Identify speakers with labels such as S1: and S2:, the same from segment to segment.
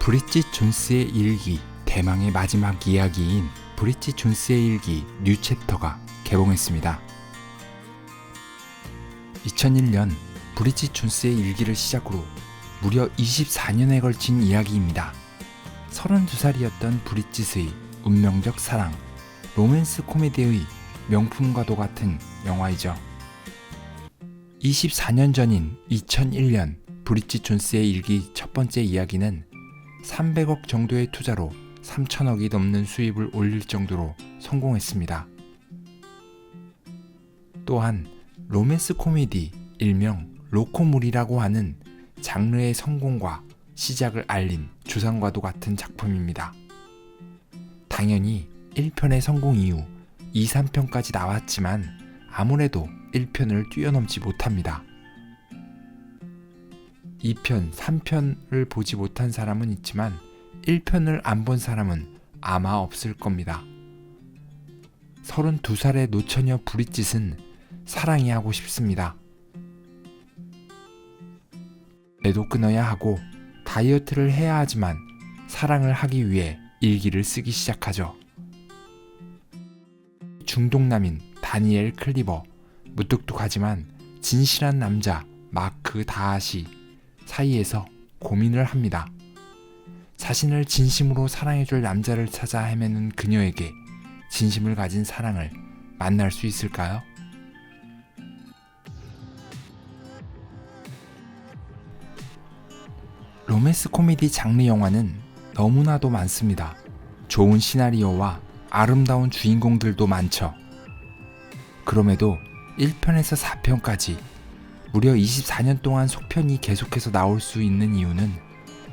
S1: 브릿짓 존스의 일기 대망의 마지막 이야기인 브릿짓 존스의 일기 뉴 챕터가 개봉했습니다. 2001년 브릿짓 존스의 일기를 시작으로 무려 24년에 걸친 이야기입니다. 32살이었던 브릿짓의 운명적 사랑, 로맨스 코미디의 명품과도 같은 영화이죠. 24년 전인 2001년 브릿짓 존스의 일기 첫 번째 이야기는 300억 정도의 투자로 3천억이 넘는 수입을 올릴 정도로 성공했습니다. 또한 로맨스 코미디, 일명 로코물이라고 하는 장르의 성공과 시작을 알린 주상과도 같은 작품입니다. 당연히 1편의 성공 이후 2, 3편까지 나왔지만 아무래도 1편을 뛰어넘지 못합니다. 2편, 3편을 보지 못한 사람은 있지만 1편을 안 본 사람은 아마 없을 겁니다. 32살의 노처녀 브릿짓은 사랑이 하고 싶습니다. 배도 끊어야 하고 다이어트를 해야 하지만 사랑을 하기 위해 일기를 쓰기 시작하죠. 중동남인 다니엘 클리버, 무뚝뚝하지만 진실한 남자 마크 다하시 사이에서 고민을 합니다. 자신을 진심으로 사랑해줄 남자를 찾아 헤매는 그녀에게 진심을 가진 사랑을 만날 수 있을까요? 로맨스 코미디 장르 영화는 너무나도 많습니다. 좋은 시나리오와 아름다운 주인공들도 많죠. 그럼에도 1편에서 4편까지 무려 24년 동안 속편이 계속해서 나올 수 있는 이유는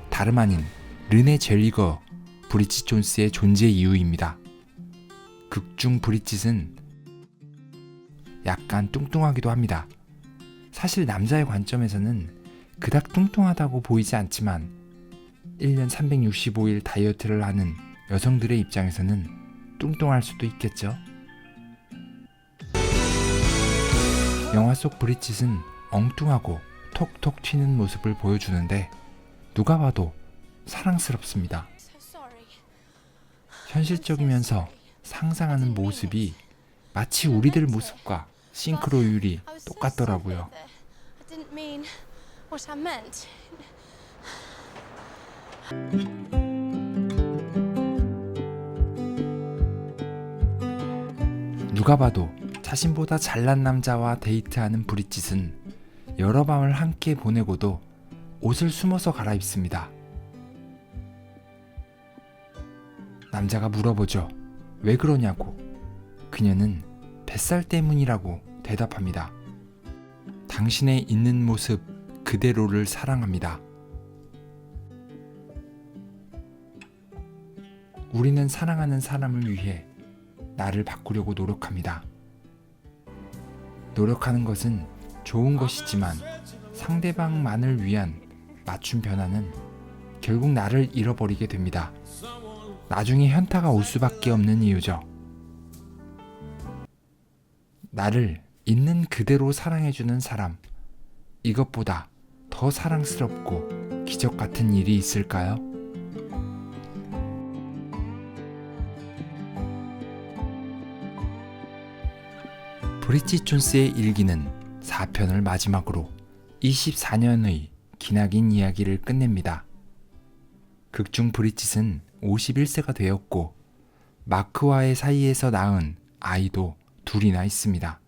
S1: 다름 아닌 르네 젤리거, 브릿짓 존스의 존재 이유입니다. 극중 브릿짓은 약간 뚱뚱하기도 합니다. 사실 남자의 관점에서는 그닥 뚱뚱하다고 보이지 않지만 1년 365일 다이어트를 하는 여성들의 입장에서는 뚱뚱할 수도 있겠죠. 영화 속 브릿짓은 엉뚱하고 톡톡 튀는 모습을 보여주는데 누가 봐도 사랑스럽습니다. 현실적이면서 상상하는 모습이 마치 우리들 모습과 싱크로율이 똑같더라고요. 누가 봐도 자신보다 잘난 남자와 데이트하는 브릿짓은 여러 밤을 함께 보내고도 옷을 숨어서 갈아입습니다. 남자가 물어보죠. 왜 그러냐고. 그녀는 뱃살 때문이라고 대답합니다. 당신의 있는 모습 그대로를 사랑합니다. 우리는 사랑하는 사람을 위해 나를 바꾸려고 노력합니다. 노력하는 것은 좋은 것이지만 상대방만을 위한 맞춤 변화는 결국 나를 잃어버리게 됩니다. 나중에 현타가 올 수밖에 없는 이유죠. 나를 있는 그대로 사랑해주는 사람, 이것보다 더 사랑스럽고 기적 같은 일이 있을까요? 브릿짓 존스의 일기는 4편을 마지막으로 24년의 기나긴 이야기를 끝냅니다. 극중 브릿짓은 51세가 되었고 마크와의 사이에서 낳은 아이도 둘이나 있습니다.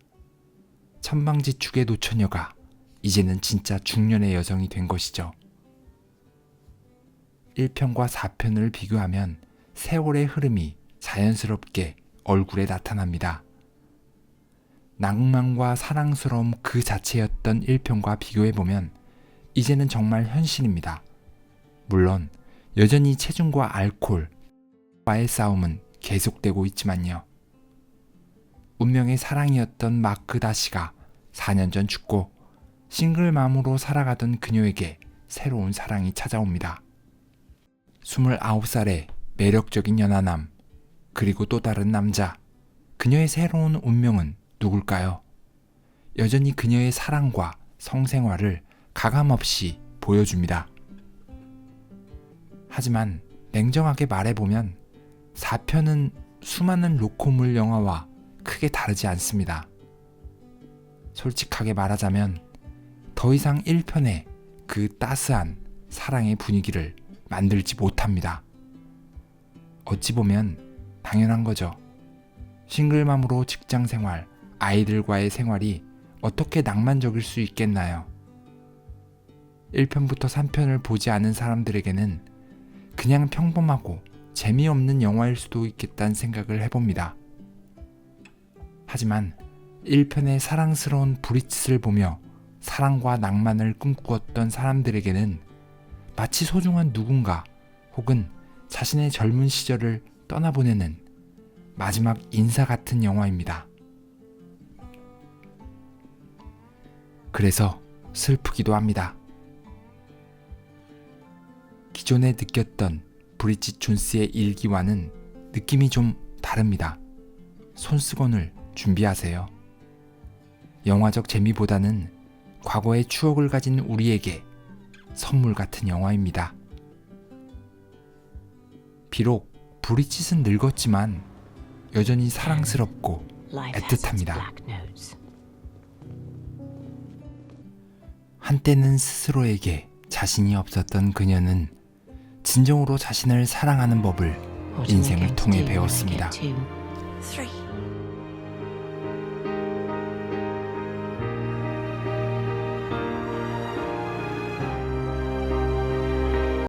S1: 천방지축의 노처녀가 이제는 진짜 중년의 여성이 된 것이죠. 1편과 4편을 비교하면 세월의 흐름이 자연스럽게 얼굴에 나타납니다. 낭만과 사랑스러움 그 자체였던 1편과 비교해보면 이제는 정말 현실입니다. 물론 여전히 체중과 알코올과의 싸움은 계속되고 있지만요. 운명의 사랑이었던 마크 다시가 4년 전 죽고 싱글맘으로 살아가던 그녀에게 새로운 사랑이 찾아옵니다. 29살의 매력적인 연하남, 그리고 또 다른 남자. 그녀의 새로운 운명은 누굴까요? 여전히 그녀의 사랑과 성생활을 가감없이 보여줍니다. 하지만 냉정하게 말해보면 4편은 수많은 로코물 영화와 크게 다르지 않습니다. 솔직하게 말하자면 더 이상 1편의 그 따스한 사랑의 분위기를 만들지 못합니다. 어찌 보면 당연한 거죠. 싱글맘으로 직장 생활, 아이들과의 생활이 어떻게 낭만적일 수 있겠나요? 1편부터 3편을 보지 않은 사람들에게는 그냥 평범하고 재미없는 영화일 수도 있겠다는 생각을 해봅니다. 하지만 1편의 사랑스러운 브리짓을 보며 사랑과 낭만을 꿈꾸었던 사람들에게는 마치 소중한 누군가 혹은 자신의 젊은 시절을 떠나보내는 마지막 인사 같은 영화입니다. 그래서 슬프기도 합니다. 기존에 느꼈던 브리짓 존스의 일기와는 느낌이 좀 다릅니다. 손수건을 준비하세요. 영화적 재미보다는 과거의 추억을 가진 우리에게 선물 같은 영화입니다. 비록 브리짓은 늙었지만 여전히 사랑스럽고 애틋합니다. 한때는 스스로에게 자신이 없었던 그녀는 진정으로 자신을 사랑하는 법을 인생을 통해 배웠습니다.
S2: 3